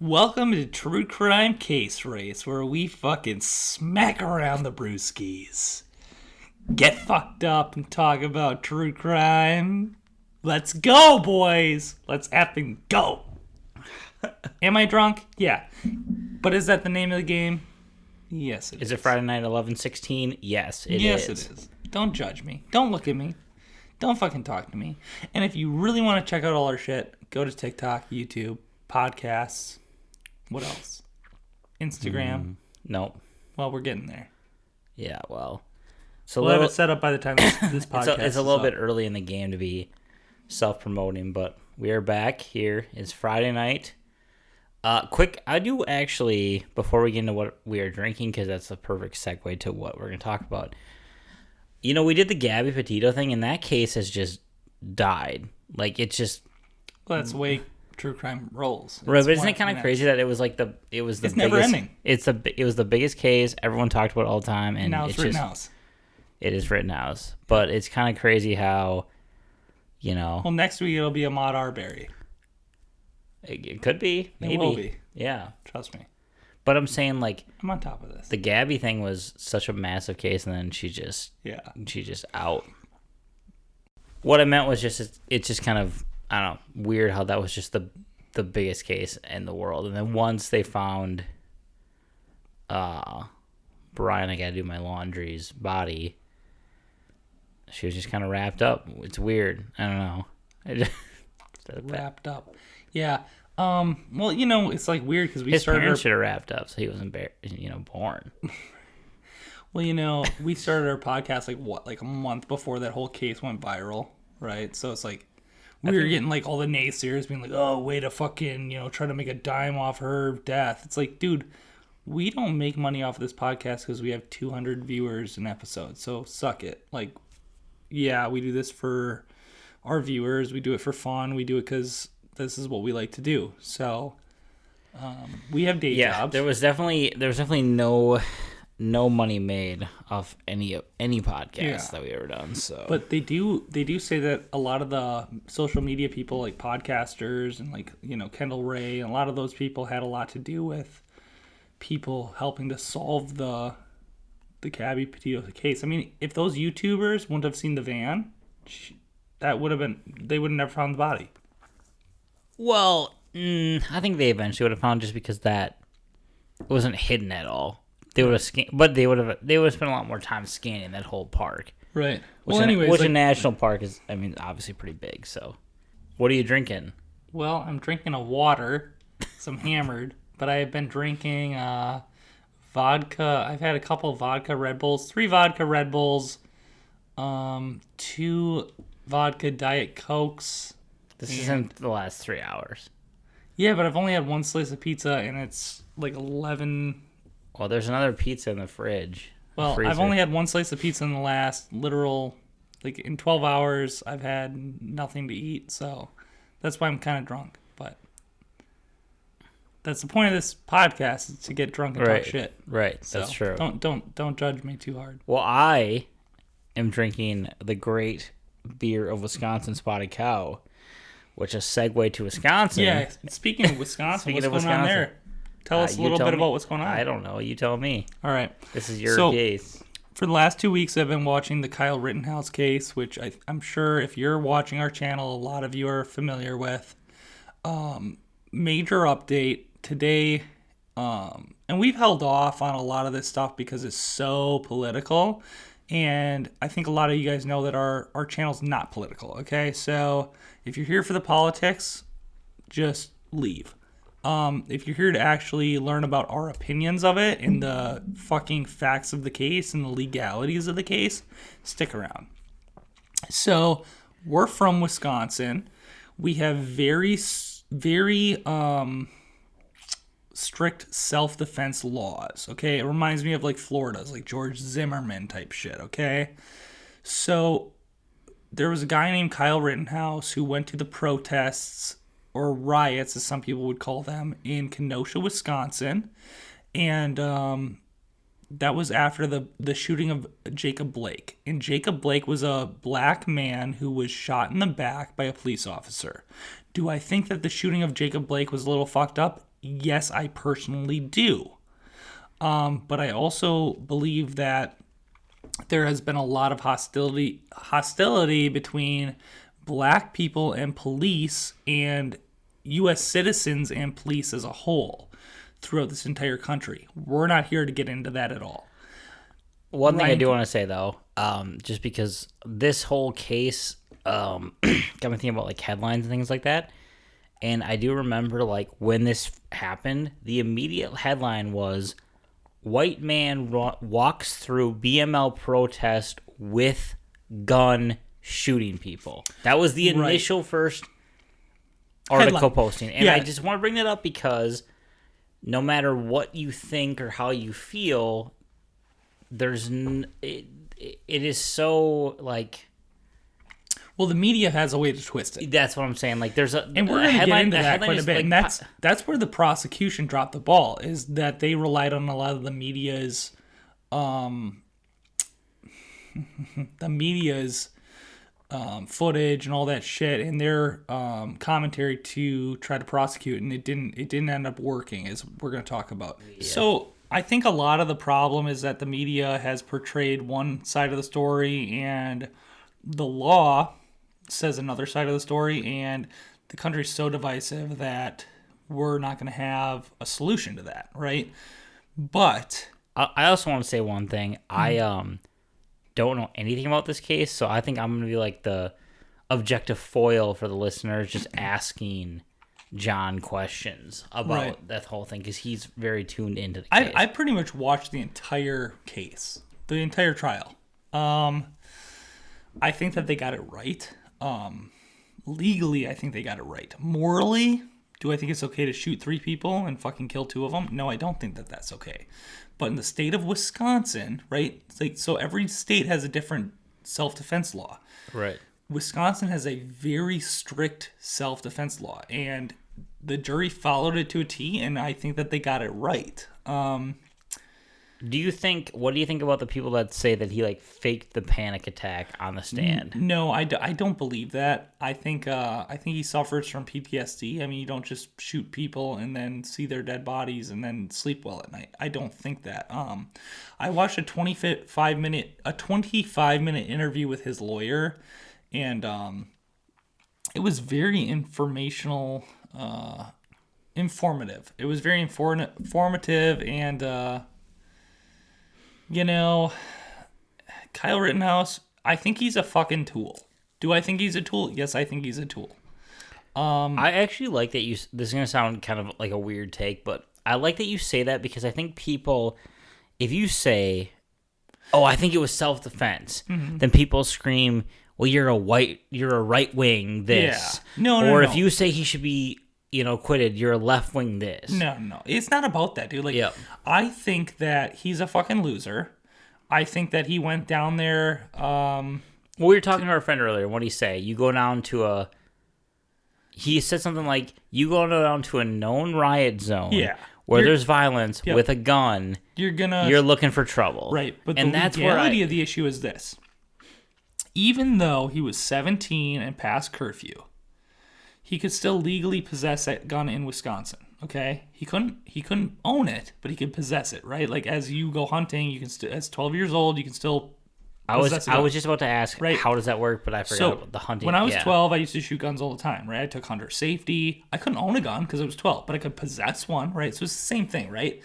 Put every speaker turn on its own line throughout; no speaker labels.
Welcome to True Crime Case Race, where we fucking smack around the brewskis. Get fucked up and talk about true crime. Let's go, boys! Let's effing go! Am I drunk? Yeah. But is that the name of the game? Yes, it is.
Is it Friday night 11/16? Yes, it is.
Yes, it is. Don't judge me. Don't look at me. Don't fucking talk to me. And if you really want to check out all our shit, go to TikTok, YouTube, podcasts. What else? Instagram.
Nope.
Well, we're getting there.
Yeah, well.
We'll have it set up by the time this podcast
It's a little bit early in the game to be self-promoting, but we are back here. It's Friday night. I do actually, before we get into what we are drinking, because that's the perfect segue to what we're going to talk about. You know, we did the Gabby Petito thing, and that case has just died. Like, it's just...
Well, that's the way true crime rolls.
Right, but isn't it kind of crazy that it was the
it's
biggest...
never ending.
It was the biggest case. Everyone talked about it all the time. And
now it's Rittenhouse.
It is Rittenhouse. But it's kind of crazy how, you know...
Well, next week it'll be Ahmaud Arbery.
It could be. Maybe.
It will be.
Yeah.
Trust me.
But I'm saying, like...
I'm on top of this.
The Gabby thing was such a massive case, and then she's just out. What I meant was it's just kind of, I don't know, weird how that was just the biggest case in the world. And then once they found Brian, I gotta do my laundry's body, she was just kind of wrapped up. It's weird. I don't know.
Wrapped up. Yeah. Well, you know, it's like weird because
his parents should have wrapped up so he wasn't, born.
Well, you know, we started our podcast like a month before that whole case went viral, right? So it's like we were getting like all the naysayers being like, "Oh, way to fucking, try to make a dime off her death." It's like, dude, we don't make money off of this podcast because we have 200 viewers an episode. So suck it. Like, yeah, we do this for our viewers. We do it for fun. We do it because this is what we like to do. So we have day jobs.
There was definitely no money made off any podcast that we ever done. So,
but they do say that a lot of the social media people, like podcasters and like Kendall Ray, and a lot of those people had a lot to do with people helping to solve the Gabby Petito case. I mean, if those YouTubers wouldn't have seen the van, they would have never found the body.
Well, I think they eventually would have found, just because that wasn't hidden at all. They would have but they would have spent a lot more time scanning that whole park.
Right.
Which a national park is, obviously pretty big. So, what are you drinking?
Well, I'm drinking a water. So I'm hammered, but I have been drinking vodka. I've had a couple of vodka Red Bulls, 3 vodka Red Bulls, 2 vodka Diet Cokes.
This isn't the last 3 hours.
Yeah, but I've only had 1 slice of pizza, and it's like 11.
Well, there's another pizza in the fridge.
Well, I've only had 1 slice of pizza in the last in 12 hours. I've had nothing to eat, so that's why I'm kind of drunk. But that's the point of this podcast, is to get drunk and talk shit.
Right,
so
that's true.
Don't judge me too hard.
Well, I am drinking the great beer of Wisconsin Spotted Cow, which is a segue to Wisconsin.
Yeah, speaking of Wisconsin, what's going on there? Tell us a little bit about what's going on.
I don't know. You tell me.
All right.
This is your case.
For the last 2 weeks, I've been watching the Kyle Rittenhouse case, which I'm sure if you're watching our channel, a lot of you are familiar with. Major update today, and we've held off on a lot of this stuff because it's so political, and I think a lot of you guys know that our channel's not political, okay? So if you're here for the politics, just leave. If you're here to actually learn about our opinions of it and the fucking facts of the case and the legalities of the case, stick around. So, we're from Wisconsin. We have very, very strict self-defense laws, okay? It reminds me of like Florida's, like George Zimmerman type shit, okay? So, there was a guy named Kyle Rittenhouse who went to the protests, or riots, as some people would call them, in Kenosha, Wisconsin. And that was after the shooting of Jacob Blake. And Jacob Blake was a black man who was shot in the back by a police officer. Do I think that the shooting of Jacob Blake was a little fucked up? Yes, I personally do. But I also believe that there has been a lot of hostility between black people and police and U.S. citizens and police as a whole throughout this entire country. We're not here to get into that at all.
One thing I
Ryan,
do want to say though, just because this whole case got me thinking about like headlines and things like that, and I do remember like when this happened, the immediate headline was white man walks through BML protest with gun shooting people. That was the initial first article
Headline.
posting. And
Yeah.
I just want to bring that up because no matter what you think or how you feel, it is so like...
Well, the media has a way to twist it.
That's what I'm saying. Like, there's
And we're going to get into that quite a bit. And that's where the prosecution dropped the ball, is that they relied on a lot of the media's footage and all that shit and their commentary to try to prosecute, and it didn't end up working, as we're going to talk about. Yeah. So I think a lot of the problem is that the media has portrayed one side of the story and the law says another side of the story, and the country's so divisive that we're not going to have a solution to that, right? But
I also want to say one thing. I don't know anything about this case, so I think I'm going to be like the objective foil for the listeners, just asking John questions about that whole thing, because he's very tuned into the case.
I pretty much watched the entire case, the entire trial. I think that they got it right. Legally, I think they got it right. Morally, do I think it's okay to shoot 3 people and fucking kill 2 of them? No, I don't think that that's okay. But in the state of Wisconsin, right? It's like, so every state has a different self-defense law.
Right.
Wisconsin has a very strict self-defense law, and the jury followed it to a T, and I think that they got it right.
What do you think about the people that say that he like faked the panic attack on the stand?
No, I don't believe that. I think he suffers from PTSD. I mean, you don't just shoot people and then see their dead bodies and then sleep well at night. I don't think that. I watched a 25-minute interview with his lawyer, and it was very informative. It was very informative, and Kyle Rittenhouse, I think he's a fucking tool. Do I think he's a tool? Yes, I think he's a tool.
I actually like that this is going to sound kind of like a weird take, but I like that you say that, because I think people, if you say, oh, I think it was self-defense, then people scream, well, you're a right wing this.
Yeah. No.
If you say he should be, acquitted, you're a left wing this.
No. It's not about that, dude. Like, I think that he's a fucking loser. I think that he went down there.
Well, we were talking to our friend earlier. What did he say? You go down to he said something like, you go down to a known riot zone where there's violence with a gun. You're looking for trouble.
Right. But the legality of the issue is this. Even though he was 17 and past curfew, he could still legally possess that gun in Wisconsin. Okay, he couldn't own it, but he could possess it, right? Like, as you go hunting, you can as 12 years old, you can still.
I was just about to ask, right? How does that work? But I forgot about the hunting.
When I was 12, I used to shoot guns all the time, right? I took hunter safety. I couldn't own a gun because I was 12, but I could possess one, right? So it's the same thing, right?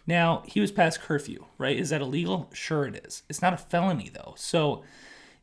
Now, he was past curfew, right? Is that illegal? Sure it is. It's not a felony, though. So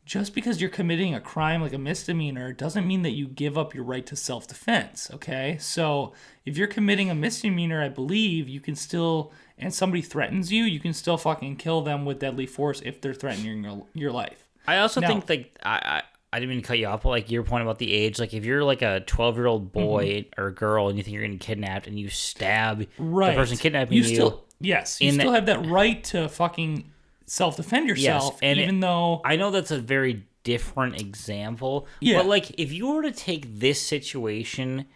just because you're committing a crime like a misdemeanor doesn't mean that you give up your right to self-defense, okay? So if you're committing a misdemeanor, I believe you can still, and somebody threatens you, you can still fucking kill them with deadly force if they're threatening your life.
I also think, like, I didn't mean to cut you off, but like your point about the age, like if you're like a 12-year-old boy or girl and you think you're getting kidnapped and you stab the person kidnapping you,
still have that right to fucking self-defend yourself, though
I know that's a very different example, but like if you were to take this situation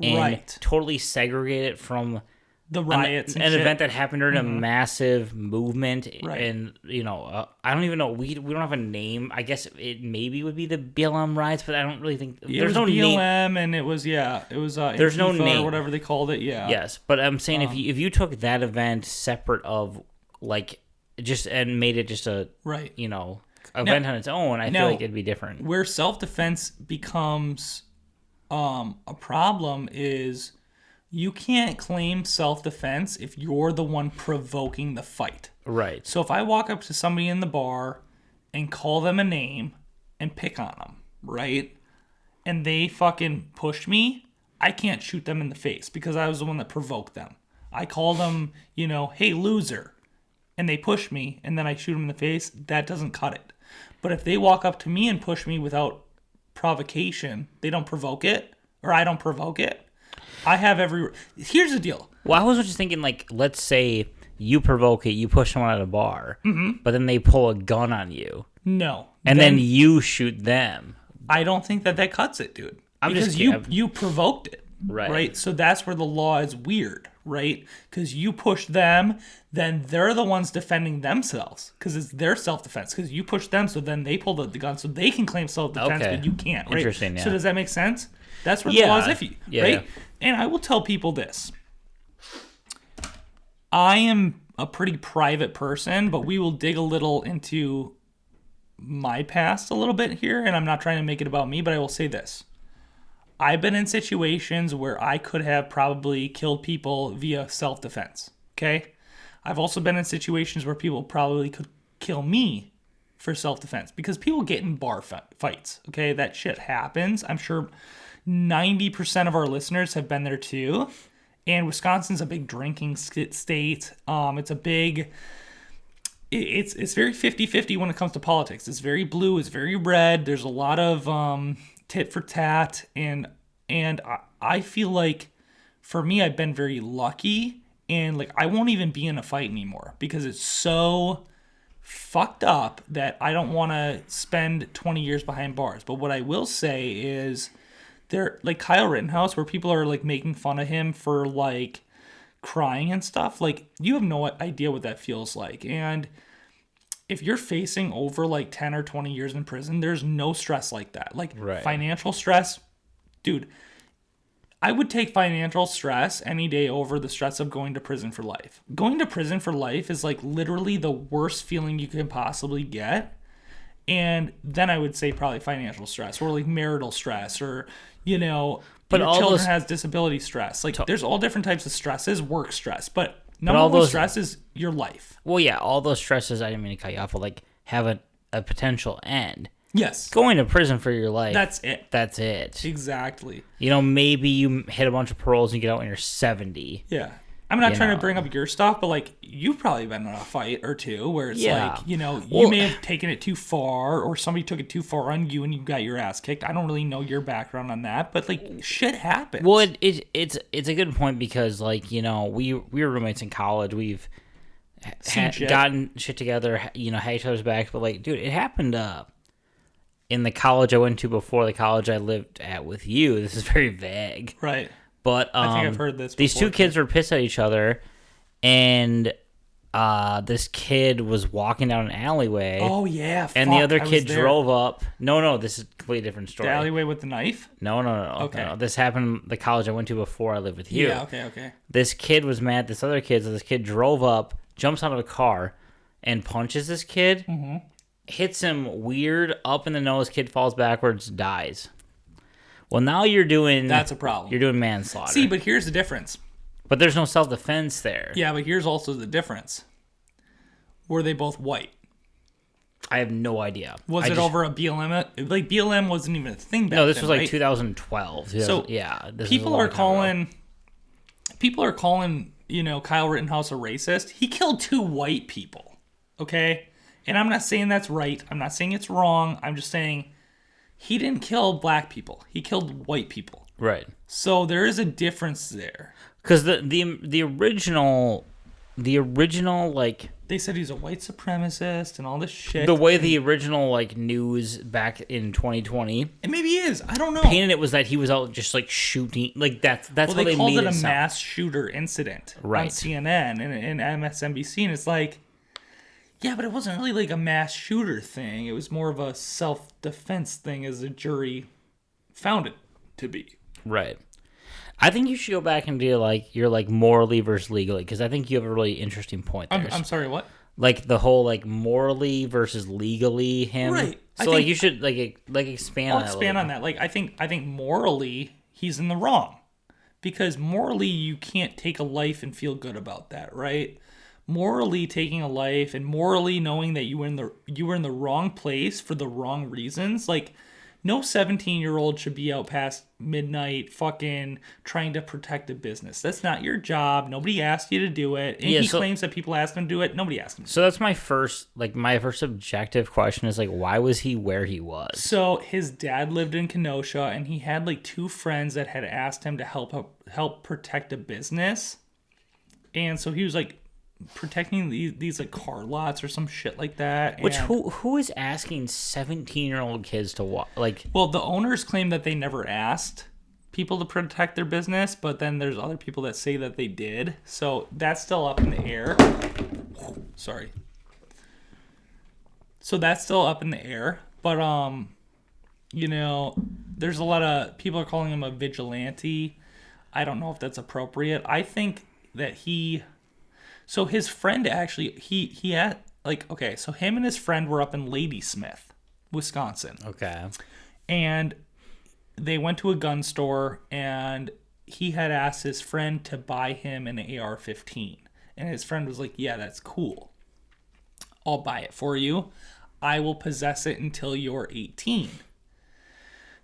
and totally segregate it from
the riots and
an
shit.
event that happened during a massive movement,
Right.
and I don't even know. We don't have a name. I guess it maybe would be the BLM riots, but I don't really think
It
there's
was
no name.
BLM, and it was
There's no
Antifa
name
or whatever they called it. Yeah.
Yes, but I'm saying if you took that event separate of like just and made it just a
Right.
event on its own, I feel like it'd be different.
Where self-defense becomes a problem is you can't claim self-defense if you're the one provoking the fight.
Right.
So if I walk up to somebody in the bar and call them a name and pick on them, right? And they fucking push me, I can't shoot them in the face because I was the one that provoked them. I call them, hey, loser. And they push me, and then I shoot them in the face. That doesn't cut it. But if they walk up to me and push me without provocation, they don't provoke it, or I don't provoke it, I have every... Here's the deal.
Well, I was just thinking, like, let's say you provoke it, you push someone at a bar, but then they pull a gun on you.
No.
And then you shoot them.
I don't think that cuts it, dude.
I'm
because
just
you provoked it.
Right.
So that's where the law is weird, right? Because you push them, then they're the ones defending themselves because it's their self-defense. Because you push them, so then they pull the gun, so they can claim self-defense,
Okay.
but you can't, right?
Interesting, yeah.
So does that make sense? That's where the law is iffy,
Yeah,
right?
yeah.
And I will tell people this. I am a pretty private person, but we will dig a little into my past a little bit here, and I'm not trying to make it about me, but I will say this. I've been in situations where I could have probably killed people via self-defense, okay? I've also been in situations where people probably could kill me for self-defense because people get in bar fights, okay? That shit happens. I'm sure 90% of our listeners have been there too. And Wisconsin's a big drinking state. It's a big... It's very 50-50 when it comes to politics. It's very blue. It's very red. There's a lot of tit for tat. And I feel like, for me, I've been very lucky. And like I won't even be in a fight anymore because it's so fucked up that I don't want to spend 20 years behind bars. But what I will say is... They're like Kyle Rittenhouse, where people are like making fun of him for like crying and stuff. Like, you have no idea what that feels like. And if you're facing over like 10 or 20 years in prison, there's no stress like that. Like financial stress, dude, I would take financial stress any day over the stress of going to prison for life. Going to prison for life is like literally the worst feeling you can possibly get. And then I would say probably financial stress or like marital stress or, but your children has disability stress. Like there's all different types of stresses, work stress, but number one stress is your life.
Well, yeah, all those stresses, I didn't mean to cut you off, but like have a potential end.
Yes.
Going to prison for your life.
That's it.
That's it.
Exactly.
Maybe you hit a bunch of paroles and you get out when you're 70.
Yeah. I'm not trying to bring up your stuff, but like you've probably been in a fight or two where it's like, you may have taken it too far or somebody took it too far on you and you got your ass kicked. I don't really know your background on that, but like shit happens.
Well, it's a good point because like, we were roommates in college. We've gotten shit together, had each other's backs, but like, dude, it happened in the college I went to before the college I lived at with you. This is very vague.
Right.
But
I think I've heard this before.
These two kids were pissed at each other, and this kid was walking down an alleyway.
Oh, yeah.
And the other kid drove up. No, this is a completely different story.
The alleyway with the knife?
No.
Okay.
No. This happened in the college I went to before I lived with you.
Yeah, okay.
This kid was mad at this other kid, so this kid drove up, jumps out of a car, and punches this kid. Mm-hmm. Hits him weird up in the nose. Kid falls backwards, dies. Well, now you're doing...
That's a problem.
You're doing manslaughter.
See, but here's the difference.
But there's no self-defense there.
Yeah, but here's also the difference. Were they both white?
I have no idea.
Was it over a BLM? Like, BLM wasn't even a thing back then,
No, this was like
right?
2012.
So,
yeah.
People are calling, Kyle Rittenhouse a racist. He killed 2 white people, okay? And I'm not saying that's right. I'm not saying it's wrong. I'm just saying... He didn't kill black people. He killed white people.
Right.
So there is a difference there.
Because the original like
They said he's a white supremacist and all this shit.
The way the original like news back in 2020,
and maybe he is. I don't know.
painted it was that he was out just like shooting. Like that's
well,
how
they
they
called
made
it a
sound.
mass shooter incident on
Right.
CNN and MSNBC, and it's like, yeah, but it wasn't really like a mass shooter thing. It was more of a self-defense thing, as the jury found it to be.
Right. I think you should go back and do like your like morally versus legally, because I think you have a really interesting point there.
I'm sorry, what?
Like the whole like morally versus legally him.
Right.
So like you should like expand
I'll
on that.
expand on that. Like I think morally he's in the wrong, because morally you can't take a life and feel good about that, right? Morally taking a life and morally knowing that you were in the wrong place for the wrong reasons, like no 17-year-old should be out past midnight fucking trying to protect a business. That's not your job. Nobody asked you to do it. And he claims that people asked him to do it. Nobody asked him to do it.
So that's my first objective question is like, why was he where he was?
So his dad lived in Kenosha, and he had like 2 friends that had asked him to help protect a business. And so he was like protecting these like car lots or some shit like that.
Which who is asking 17-year-old kids to walk? Like,
well, the owners claim that they never asked people to protect their business, but then there's other people that say that they did. So that's still up in the air. Sorry. So that's still up in the air, but you know, there's a lot of people are calling him a vigilante. I don't know if that's appropriate. I think that so his friend actually, he had, like, okay, so him and his friend were up in Ladysmith, Wisconsin.
okay.
And they went to a gun store, and he had asked his friend to buy him an AR-15. And his friend was like, yeah, that's cool. I'll buy it for you. I will possess it until you're 18.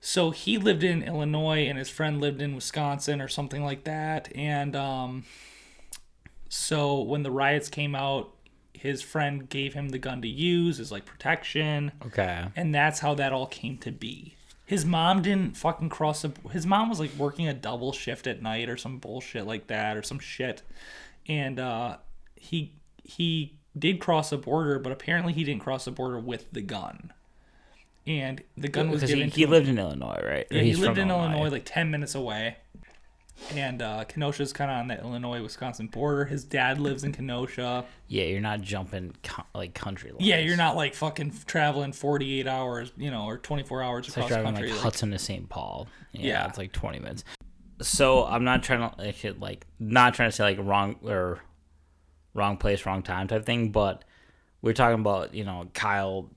So he lived in Illinois, and his friend lived in Wisconsin or something like that. And so when the riots came out, his friend gave him the gun to use as like protection.
Okay.
And that's how that all came to be. His mom didn't fucking his mom was like working a double shift at night or some bullshit like that or some shit. And he did cross the border, but apparently he didn't cross the border with the gun. And the gun was given to him.
He lived in Illinois, right?
Yeah, he lived in Illinois, like 10 minutes away. And Kenosha's kind of on the Illinois-Wisconsin border. His dad lives in Kenosha.
Yeah, you're not jumping like country lines.
Yeah, you're not like fucking traveling 48 hours, you know, or 24 hours
it's
across
like
the
driving
country.
like Hudson to St. Paul.
Yeah,
it's like 20 minutes. So I'm not trying to say like wrong place, wrong time type thing, but we're talking about, you know, Kyle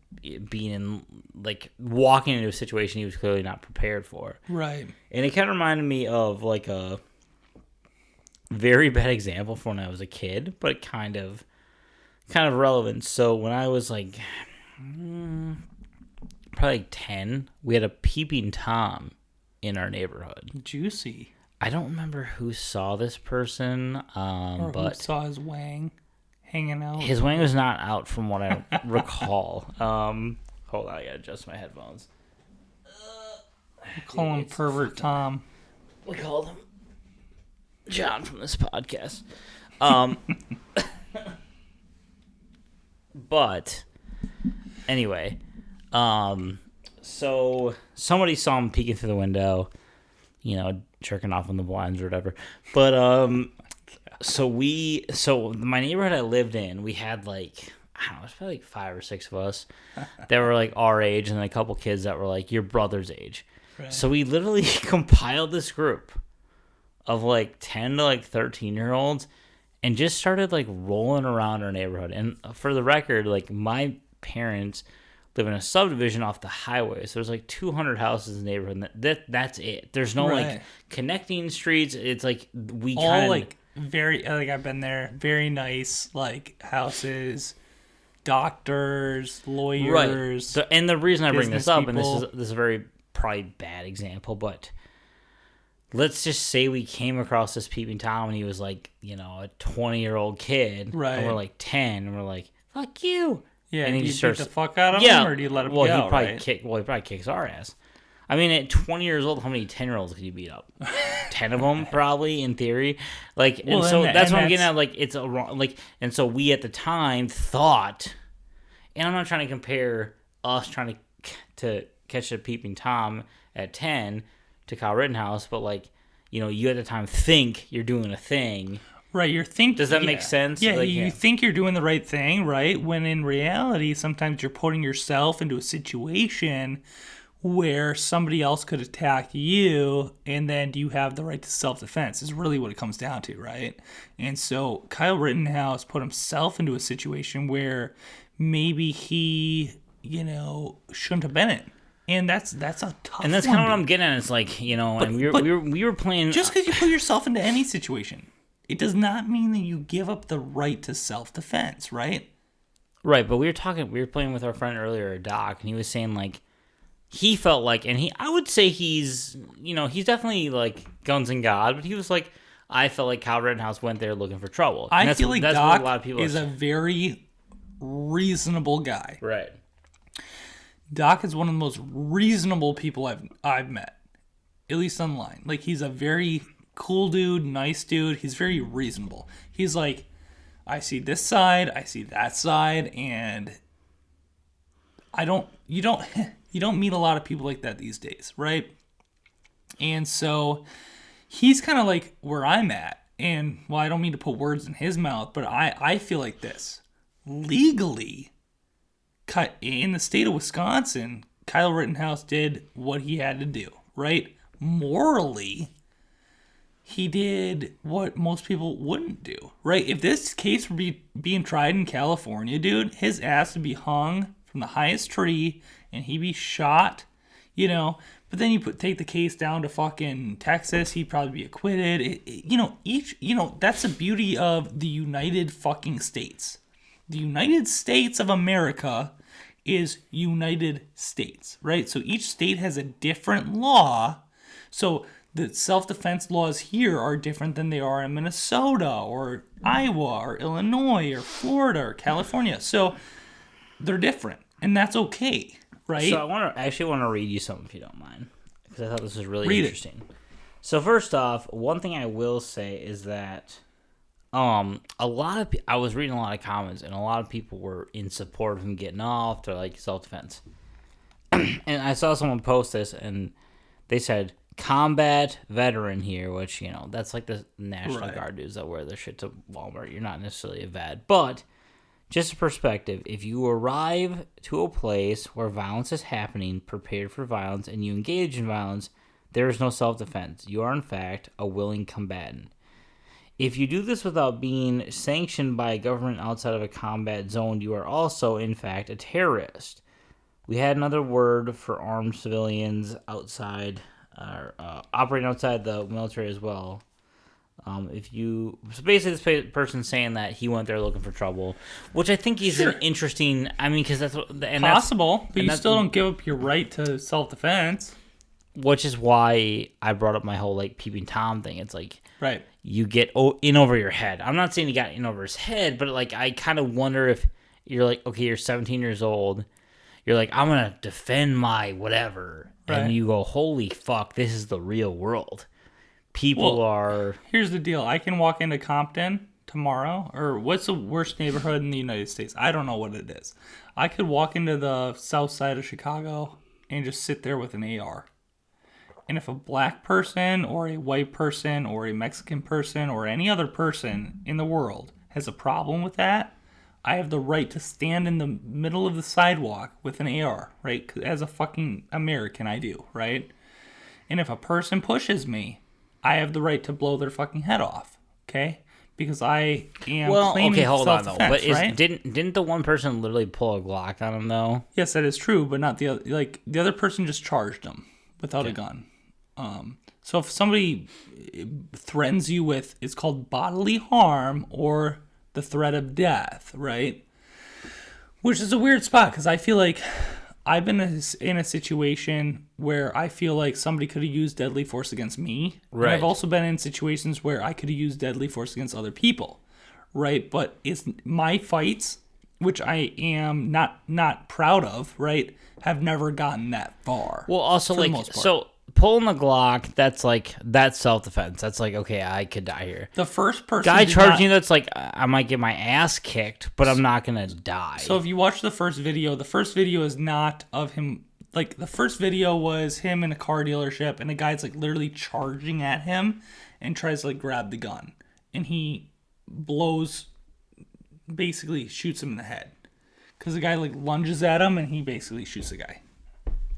being in, like, walking into a situation he was clearly not prepared for.
Right.
And it kind of reminded me of, like, a very bad example from when I was a kid, but kind of relevant. So when I was, like, probably like 10, we had a peeping Tom in our neighborhood.
Juicy.
I don't remember who saw this person,
Or
but
who saw his wang hanging out.
his wang was not out from what I recall. Hold on, I gotta adjust my headphones.
We call him Pervert Tom.
We called him John from this podcast. But anyway, so somebody saw him peeking through the window, you know, jerking off on the blinds or whatever. But so my neighborhood I lived in, we had like, I don't know, it was probably like 5 or 6 of us that were like our age, and then a couple kids that were like your brother's age.
Right.
So we literally compiled this group of like 10 to like 13-year-olds and just started like rolling around our neighborhood. And for the record, like my parents live in a subdivision off the highway, so there's like 200 houses in the neighborhood, and that's it. There's no like connecting streets. It's like we
all
kind of
like very, like, I've been there, very nice like houses, doctors, lawyers.
Right. And the reason I bring this up,
people.
and this is a very probably bad example, but let's just say we came across this peeping Tom, and he was like, you know, a 20-year-old kid,
right?
And we're like 10, and we're like, fuck you.
Yeah,
and
do
he
you
starts
beat the fuck out of him, or do you let him go?
He probably kicks our ass. I mean, at 20 years old, how many 10-year-olds could you beat up? 10 of them, probably, in theory. Like,
Well,
and so
and
that's what I'm
that's-
getting at. Like, it's a wrong. Like, and so we at the time thought, and I'm not trying to compare us trying to catch a peeping Tom at 10 to Kyle Rittenhouse, but like, you at the time think you're doing a thing.
Right, you're thinking.
Does that make sense?
Yeah,
Like,
you think you're doing the right thing, right? When in reality, sometimes you're putting yourself into a situation where somebody else could attack you, and then you have the right to self-defense is really what it comes down to, right? And so Kyle Rittenhouse put himself into a situation where maybe he, shouldn't have been in. And that's a tough
And that's
one,
kind of what
dude.
I'm getting at. It's like, and we were playing.
Just because you put yourself into any situation, it does not mean that you give up the right to self-defense, right?
Right, but we were playing with our friend earlier, Doc, and he was saying like he felt like, and I would say he's definitely like guns and God, but he was like, I felt like Kyle Rittenhouse went there looking for trouble. And
I feel like
that's
Doc
what a lot of people
is a very reasonable guy.
right.
Doc is one of the most reasonable people I've met, at least online. Like, he's a very cool dude, nice dude. He's very reasonable. He's like, I see this side, I see that side, and you don't meet a lot of people like that these days, right? And so he's kind of like where I'm at. And, well, I don't mean to put words in his mouth, but I feel like this. Legally, in the state of Wisconsin, Kyle Rittenhouse did what he had to do, right? Morally, he did what most people wouldn't do, right? If this case were being tried in California, dude, his ass would be hung from the highest tree and he'd be shot, But then you take the case down to fucking Texas, he'd probably be acquitted. That's the beauty of the United fucking States. The United States of America is United States, right? So each state has a different law. So the self-defense laws here are different than they are in Minnesota or Iowa or Illinois or Florida or California. So they're different, and that's okay, right?
So I actually want to read you something if you don't mind, because I thought this was really
Read it.
interesting. So first off, one thing I will say is that I was reading a lot of comments, and a lot of people were in support of him getting off to like self-defense. And I saw someone post this, and they said combat veteran here, which that's like the National Guard dudes that wear their shit to Walmart. You're not necessarily a vet, but just a perspective. If you arrive to a place where violence is happening, prepared for violence, and you engage in violence, there is no self-defense. You are in fact a willing combatant. If you do this without being sanctioned by a government outside of a combat zone, you are also, in fact, a terrorist. We had another word for armed civilians outside, operating outside the military as well. So basically, this person's saying that he went there looking for trouble, which I think is an interesting. I mean, because that's what
possible, but you still don't give up your right to self-defense.
Which is why I brought up my whole like peeping Tom thing. It's like,
right,
you get in over your head. I'm not saying he got in over his head, but like I kind of wonder if you're like, okay, you're 17 years old, you're like, I'm gonna defend my whatever,
right.
And you go, holy fuck, this is the real world. People are.
Here's the deal. I can walk into Compton tomorrow, or what's the worst neighborhood in the United States? I don't know what it is. I could walk into the south side of Chicago and just sit there with an AR. And if a black person or a white person or a Mexican person or any other person in the world has a problem with that, I have the right to stand in the middle of the sidewalk with an AR, right? 'Cause as a fucking American, I do, right? And if a person pushes me, I have the right to blow their fucking head off, okay? Because I am claiming
hold on
self-defense,
though. But
right?
didn't the one person literally pull a Glock on him though?
Yes, that is true, but not the other. Like, the other person just charged him without a gun. So if somebody threatens you with, it's called bodily harm or the threat of death, right? Which is a weird spot because I feel like I've been in a situation where I feel like somebody could have used deadly force against me.
Right.
And I've also been in situations where I could have used deadly force against other people, right? But it's my fights which I am not proud of, right, have never gotten that far.
Well, also,
for the
like,
most part.
so pulling the Glock, that's self-defense. That's like, okay, I could die here.
The first person
Guy
did
charging
not-
you, that's like, I might get my ass kicked, but I'm not going to die.
So if you watch the first video is not of him. Like, the first video was him in a car dealership, and the guy's, like, literally charging at him and tries to, like, grab the gun. And he basically shoots him in the head. Because the guy, like, lunges at him, and he basically shoots the guy.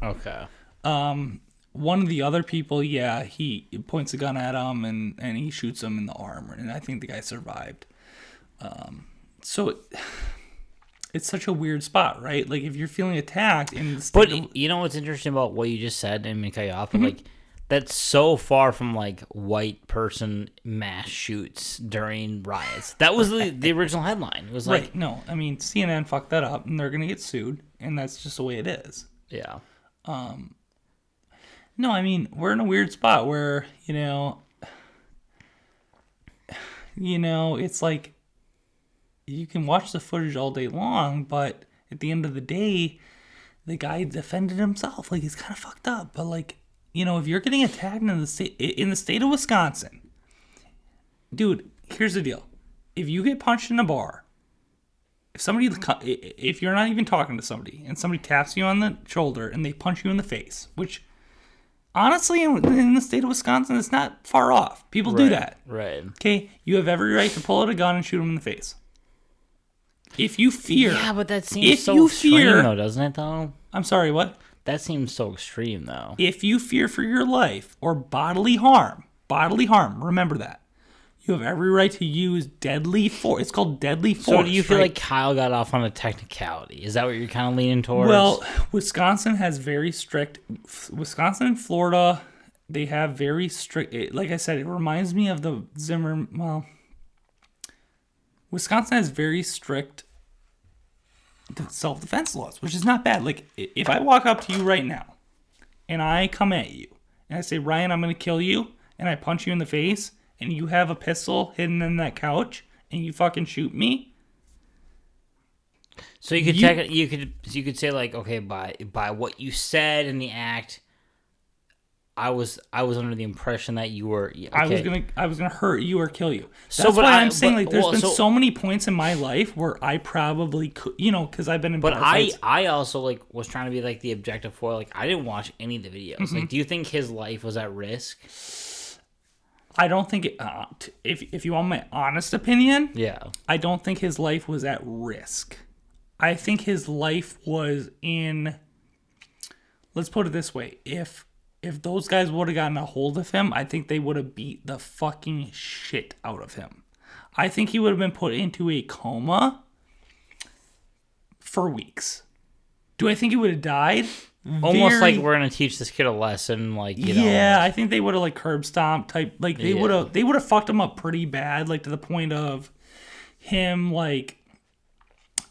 Okay.
One of the other people, yeah, he points a gun at him, and he shoots him in the arm. And I think the guy survived. It's such a weird spot, right? Like, if you're feeling attacked in the state
But you know what's interesting about what you just said? I mean, cut you off, but like, that's so far from like white person mass shoots during riots. That was the original headline. It was like,
right. No, I mean, CNN fucked that up, and they're gonna get sued, and that's just the way it is.
yeah.
No, I mean, we're in a weird spot where it's like you can watch the footage all day long, but at the end of the day, the guy defended himself. Like, he's kind of fucked up, but like, if you're getting attacked in the state of Wisconsin, dude, here's the deal: if you get punched in a bar, if you're not even talking to somebody and somebody taps you on the shoulder and they punch you in the face, which honestly in the state of Wisconsin, it's not far off. People do that.
Right.
Okay, you have every right to pull out a gun and shoot them in the face. If you fear,
Yeah, but that seems so extreme, though, doesn't it? Though.
I'm sorry, what?
That seems so extreme, though.
If you fear for your life or bodily harm, remember that. You have every right to use deadly force. It's called deadly force.
So do you feel
right?
like Kyle got off on a technicality? Is that what you're kind of leaning towards?
Well, Wisconsin has very strict. Wisconsin and Florida, they have very strict. Like I said, it reminds me of the Zimmer. Well, Wisconsin has very strict self-defense laws, which is not bad. Like, if I walk up to you right now and I come at you and I say, Ryan, I'm going to kill you, and I punch you in the face, and you have a pistol hidden in that couch and you fucking shoot me.
So you could say, like, okay, by what you said in the act, I was under the impression that you were. Okay.
I was gonna hurt you or kill you. That's why I'm saying, like, there's been so many points in my life where I probably could, because I've been in.
But I also like was trying to be like the objective foil. Like, I didn't watch any of the videos. Like, do you think his life was at risk?
I don't think it. If you want my honest opinion,
Yeah.
I don't think his life was at risk. I think his life was in. Let's put it this way: if those guys would have gotten a hold of him, I think they would have beat the fucking shit out of him. I think he would have been put into a coma for weeks. Do I think he would have died?
Almost like we're gonna teach this kid a lesson, like,
Yeah, I think they would have, like, curb stomp type, like, they would have fucked him up pretty bad, like, to the point of him, like,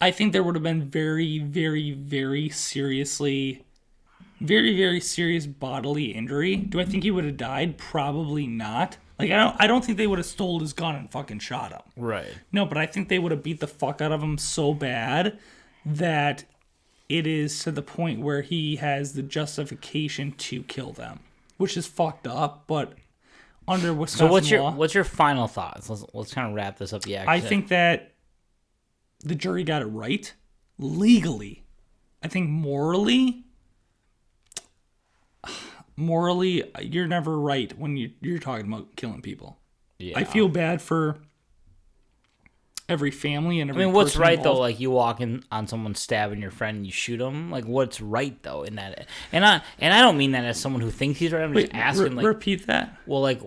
I think there would have been very, very, very seriously, very, very serious bodily injury. Do I think he would have died? Probably not. Like, I don't think they would have stole his gun and fucking shot him.
Right.
No, but I think they would have beat the fuck out of him so bad that it is to the point where he has the justification to kill them, which is fucked up. But under Wisconsin
So what's your final thoughts? Let's kind of wrap this up. Yeah,
I think that the jury got it right legally. I think morally, you're never right when you're talking about killing people.
Yeah.
I feel bad for every family and every
what's
person
right
involved.
though? Like, you walk in on someone stabbing your friend and you shoot them. Like, what's right though in that? And I don't mean that as someone who thinks he's right. I'm just asking. Like,
repeat that.
Well, like,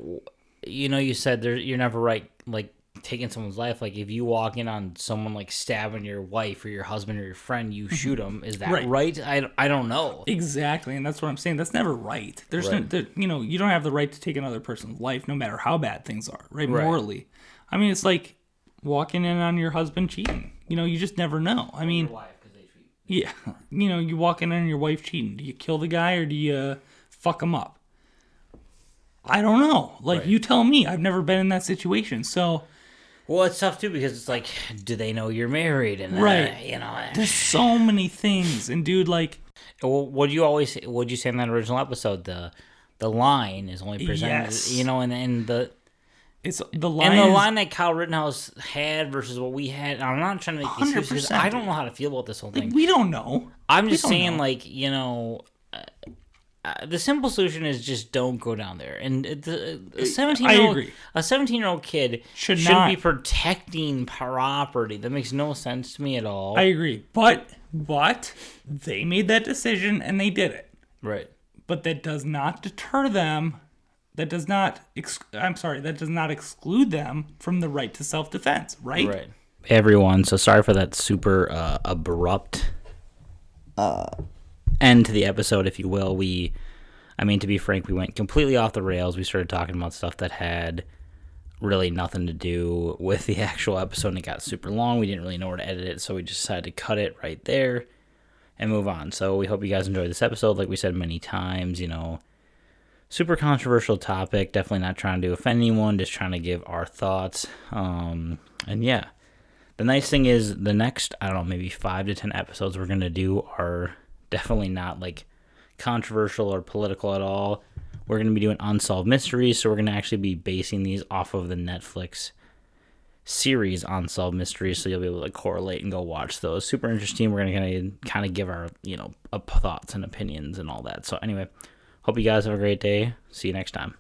you said you're never right. Like, taking someone's life. Like, if you walk in on someone like stabbing your wife or your husband or your friend, you shoot them. Is that right? I don't know.
Exactly, and that's what I'm saying. That's never right. There's
Right.
you don't have the right to take another person's life, no matter how bad things are. Right? Morally, I mean, it's like walking in on your husband cheating. You just never know. I mean, yeah, you walk in on your wife cheating. Do you kill the guy or do you fuck him up? I don't know. Like, you tell me. I've never been in that situation, so.
Well, it's tough too because it's like, do they know you're married? And
Right.
you know,
There's so many things, and dude, like,
well, what'd you say in that original episode? The line is only presented,
yes,
you know, and
it's
and the line that Kyle Rittenhouse had versus what we had. And I'm not trying to make excuses because
100%,
I don't know how to feel about this whole thing.
we don't know.
I'm
We
just
don't
saying,
know.
like, you know, the simple solution is just don't go down there. And a 17
I
year old
agree.
a 17-year-old kid
Should
shouldn't
not.
be protecting property. That makes no sense to me at all.
I agree, but they made that decision and they did it.
Right.
But that does not deter them. That does not. That does not exclude them from the right to self-defense. Right.
Right. Hey everyone, so sorry for that super abrupt end to the episode, if you will. To be frank, we went completely off the rails. We started talking about stuff that had really nothing to do with the actual episode, and it got super long. We didn't really know where to edit it, so we just decided to cut it right there and move on. So we hope you guys enjoyed this episode. Like we said many times, super controversial topic. Definitely not trying to offend anyone, just trying to give our thoughts. And yeah, the nice thing is the next, I don't know, maybe 5 to 10 episodes we're going to do are definitely not like controversial or political at all. We're going to be doing unsolved mysteries, so we're going to actually be basing these off of the Netflix series Unsolved Mysteries, so you'll be able to correlate and go watch those. Super interesting. We're going to kind of give our, thoughts and opinions and all that. So anyway, hope you guys have a great day. See you next time.